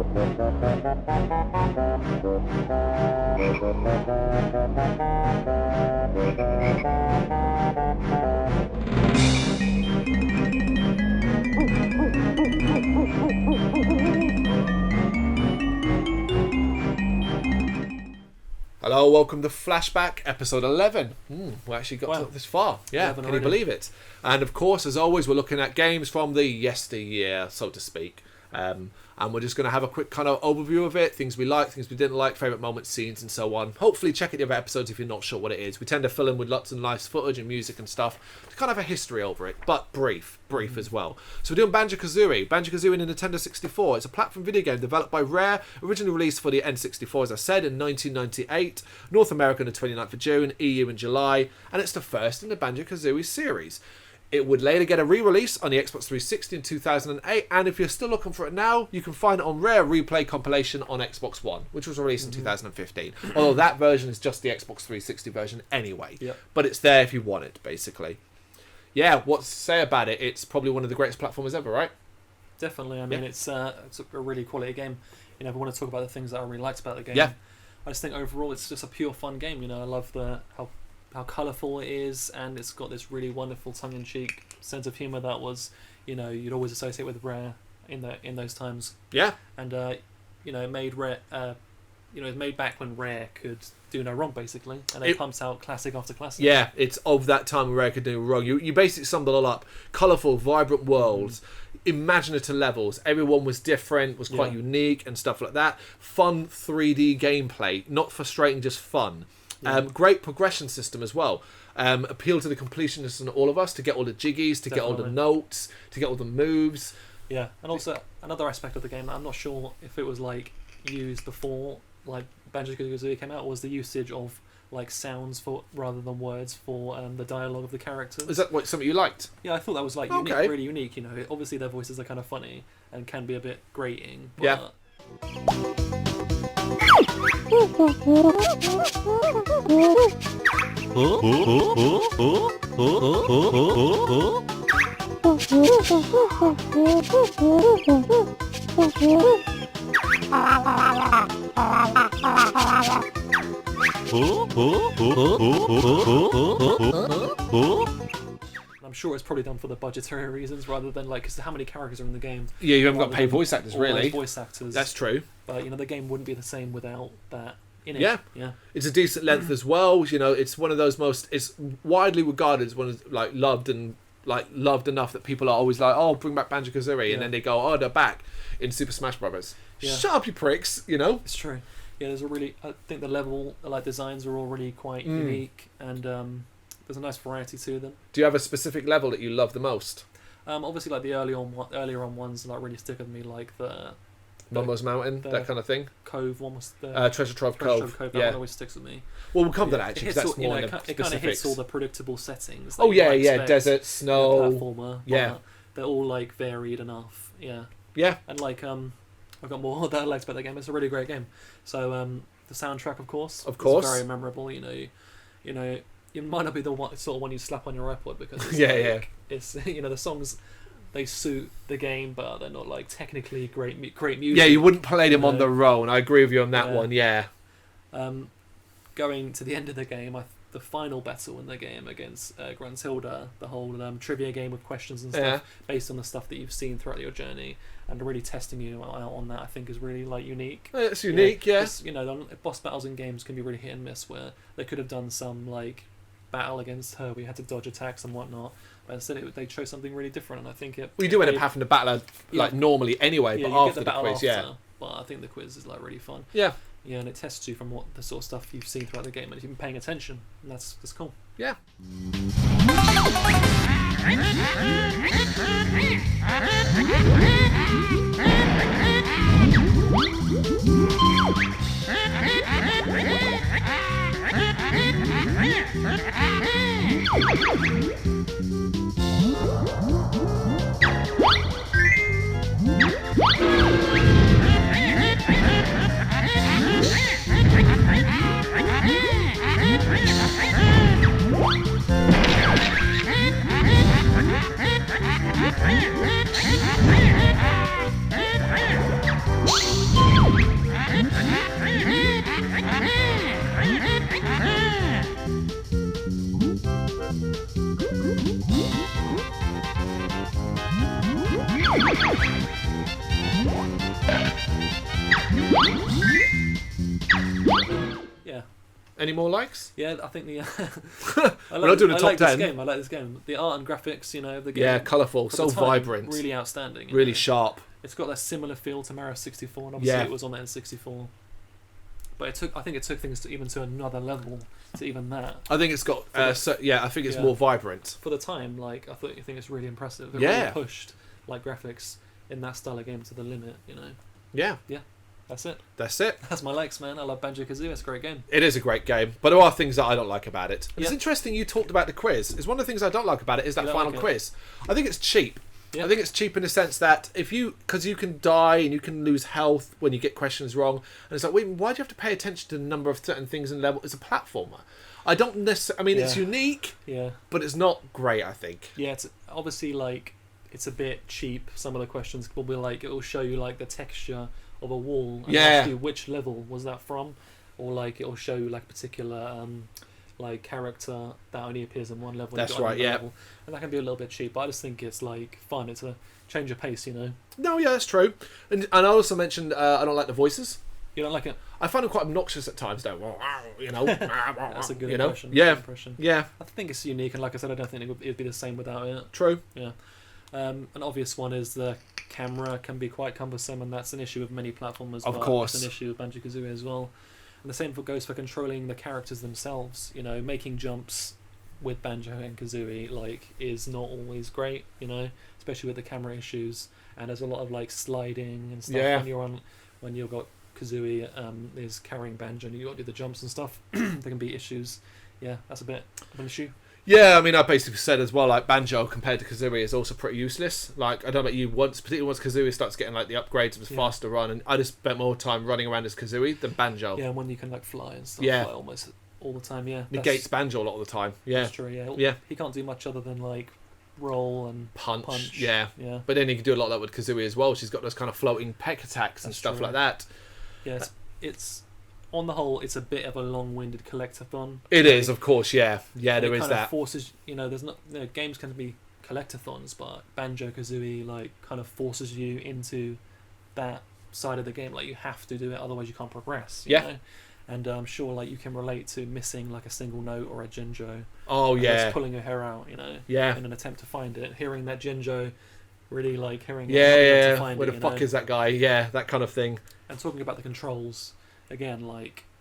Hello, welcome to Flashback, episode 11. We actually got this far. Yeah, can you believe it? And of course, as always, we're looking at games from the yesteryear, so to speak. And we're just going to have a quick kind of overview of it, things we liked, things we didn't like, favourite moments, scenes, and so on. Hopefully check out the other episodes if you're not sure what it is. We tend to fill in with lots and nice footage and music and stuff to kind of have a history over it, but brief as well. So we're doing Banjo-Kazooie. Banjo-Kazooie in the Nintendo 64. It's a platform video game developed by Rare, originally released for the N64, as I said, in 1998. North America on the 29th of June, EU in July, and it's the first in the Banjo-Kazooie series. It would later get a re-release on the Xbox 360 in 2008, and if you're still looking for it now, you can find it on Rare Replay compilation on Xbox One, which was released in 2015. Although that version is just the Xbox 360 version anyway. Yep. But it's there if you want it, basically. Yeah, what to say about it? It's probably one of the greatest platformers ever, right? Definitely. I mean, it's a really quality game. You know, if we want to talk about the things that I really liked about the game, I just think overall it's just a pure fun game. You know, I love how colourful it is, and it's got this really wonderful tongue-in-cheek sense of humour that was, you know, you'd always associate with Rare in those times. Yeah. And you know, it made Rare, you know, it was made back when Rare could do no wrong, basically, and they pumped out classic after classic. Yeah, it's of that time when Rare could do no wrong. You basically summed it all up: colourful, vibrant worlds, imaginative levels. Everyone was different, was quite unique, and stuff like that. Fun 3D gameplay, not frustrating, just fun. Great progression system as well. Appeal to the completionists and all of us to get all the jiggies, to get all the notes, to get all the moves. Yeah, and also another aspect of the game, I'm not sure if it was like used before like Banjo-Kazooie came out, was the usage of like sounds for rather than words for the dialogue of the characters. Is that something you liked? Yeah, I thought that was like unique, really unique. You know, obviously their voices are kind of funny and can be a bit grating. But, yeah. I'm sure it's probably done for the budgetary reasons rather than like, because how many characters are in the game? Yeah, you haven't got to pay voice actors, really. Voice actors. That's true. But you know, the game wouldn't be the same without that in it. Yeah. It's a decent length as well. You know, it's one of those it's widely regarded as one of like loved enough that people are always like, oh, bring back Banjo-Kazooie, and then they go, oh, they're back in Super Smash Brothers. Yeah. Shut up, you pricks! You know. It's true. Yeah, I think the level designs are all really quite unique, and there's a nice variety to them. Do you have a specific level that you love the most? Obviously, like the earlier on ones like really stick with me, like the Mumbo's Mountain, that kind of thing. Cove one was the Treasure Trove Cove. That one always sticks with me. Well, we'll come to that actually, because that's more it kind of hits all the predictable settings. Oh yeah, desert, snow, platformer. Yeah, they're all like varied enough. Yeah, and like I've got more that I liked about the game. It's a really great game. So the soundtrack, of course, is very memorable. You know, it might not be the sort of one you slap on your iPod because it's it's you know, the songs, they suit the game, but they're not like technically great music. Yeah, you wouldn't play them on their own. I agree with you on that one. Yeah. Going to the end of the game, the final battle in the game against Gruntilda, the whole trivia game with questions and stuff based on the stuff that you've seen throughout your journey, and really testing you out on that, I think is really like unique. It's unique, yes. You know, boss battles in games can be really hit and miss, where they could have done some like battle against her where you had to dodge attacks and whatnot, but instead they chose something really different, and I think we do end up having to battle like normally anyway, but after the quiz, but I think the quiz is like really fun. Yeah, and it tests you from what the sort of stuff you've seen throughout the game, and if you've been paying attention, and that's cool. Yeah. Any more likes? Yeah, I think the. We're not doing a top 10. I like this game. The art and graphics, of the game. Yeah, colourful, so vibrant, really outstanding, really sharp. It's got that similar feel to Mario 64, and obviously it was on the N64. But I think it took things to another level to even that. I think it's got. I think it's more vibrant for the time. I think it's really impressive. It really pushed graphics in that style of game to the limit. Yeah. Yeah. That's it. That's my likes, man. I love Banjo-Kazooie. It's a great game. It is a great game, but there are things that I don't like about it. It's interesting you talked about the quiz. It's one of the things I don't like about it is that final quiz. I think it's cheap. Yeah. I think it's cheap in the sense that because you can die and you can lose health when you get questions wrong, and it's like, wait, why do you have to pay attention to the number of certain things in level? It's a platformer. I don't necessarily. I mean, it's unique. Yeah. But it's not great. I think. Yeah, it's obviously it's a bit cheap. Some of the questions will be it will show you the texture of a wall and ask you which level was that from, or it'll show you a particular character that only appears in one level. That's right, yeah. Level. And that can be a little bit cheap, but I just think it's fun. It's a change of pace, No, yeah, that's true. And I also mentioned I don't like the voices. You don't like it? I find them quite obnoxious at times, though. That's a good impression. Yeah. Good impression. Yeah. I think it's unique, and like I said, I don't think it'd be the same without it. True. Yeah. An obvious one is the camera can be quite cumbersome, and that's an issue with many platformers. Of course. It's an issue with Banjo-Kazooie as well. And the same goes for controlling the characters themselves. Making jumps with Banjo and Kazooie is not always great. Especially with the camera issues, and there's a lot of sliding and stuff when you've got Kazooie is carrying Banjo and you got to do the jumps and stuff. There can be issues. Yeah, that's a bit of an issue. Yeah, I mean, I basically said as well, Banjo compared to Kazooie is also pretty useless. I don't know about you, particularly once Kazooie starts getting the upgrades, it was faster run, and I just spent more time running around as Kazooie than Banjo. Yeah, when you can fly and stuff, fly almost all the time. Yeah, negates Banjo a lot of the time. Yeah, that's true. Yeah, he can't do much other than roll and punch. Yeah. But then he can do a lot of that with Kazooie as well. She's got those kind of floating peck attacks and stuff like that. Yeah, it's on the whole, it's a bit of a long-winded collectathon. It is, of course, yeah. Yeah, there is that. Forces, there's not games can be collectathons, but Banjo-Kazooie kind of forces you into that side of the game. You have to do it, otherwise you can't progress. You know? And I'm sure you can relate to missing a single note or a Jinjo. Oh yeah. Just pulling your hair out, Yeah. In an attempt to find it, hearing that Jinjo, really hearing. Yeah. To find Where the fuck is that guy? Yeah, that kind of thing. And talking about the controls. Again,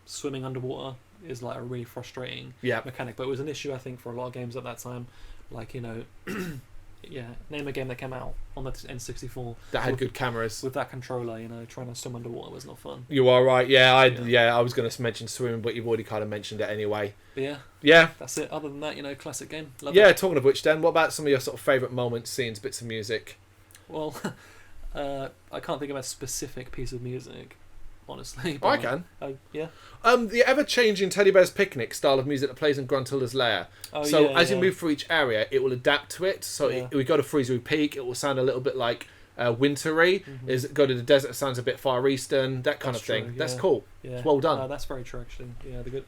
swimming underwater is a really frustrating mechanic, but it was an issue I think for a lot of games at that time. Name a game that came out on the N64 that had good cameras with that controller. Trying to swim underwater was not fun. You are right. Yeah, I was going to mention swimming, but you've already kind of mentioned it anyway. But that's it. Other than that, classic game. Love it. Talking of which, then, what about some of your sort of favourite moments, scenes, bits of music? Well, I can't think of a specific piece of music. Honestly, I can. Yeah. The ever-changing Teddy Bear's Picnic style of music that plays in Gruntilda's lair. As you move through each area, it will adapt to it. So we go to Freezery Peak, it will sound a little bit wintry. Mm-hmm. Go to the desert, it sounds a bit Far Eastern. That kind of thing. True, that's cool. Yeah. It's well done. No, that's very true, actually. Yeah, they're good.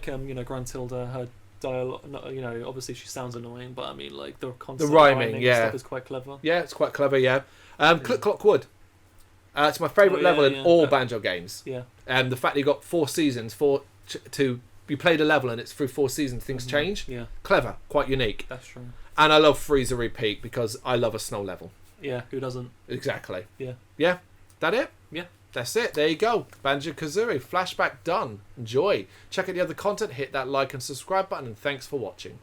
like Gruntilda, her dialogue. Obviously she sounds annoying, but I mean, like the concept, the rhyming, stuff is quite clever. Yeah, it's quite clever. Yeah. Click Clock Wood. It's my favourite level in all Banjo games. Yeah. The fact that you got 4 seasons, you played a level and it's through 4 seasons, things change. Yeah. Clever, quite unique. That's true. And I love Freezer Repeat because I love a snow level. Yeah, who doesn't? Exactly. Yeah. Yeah. That it? Yeah. That's it. There you go. Banjo-Kazooie Flashback done. Enjoy. Check out the other content. Hit that like and subscribe button. And thanks for watching.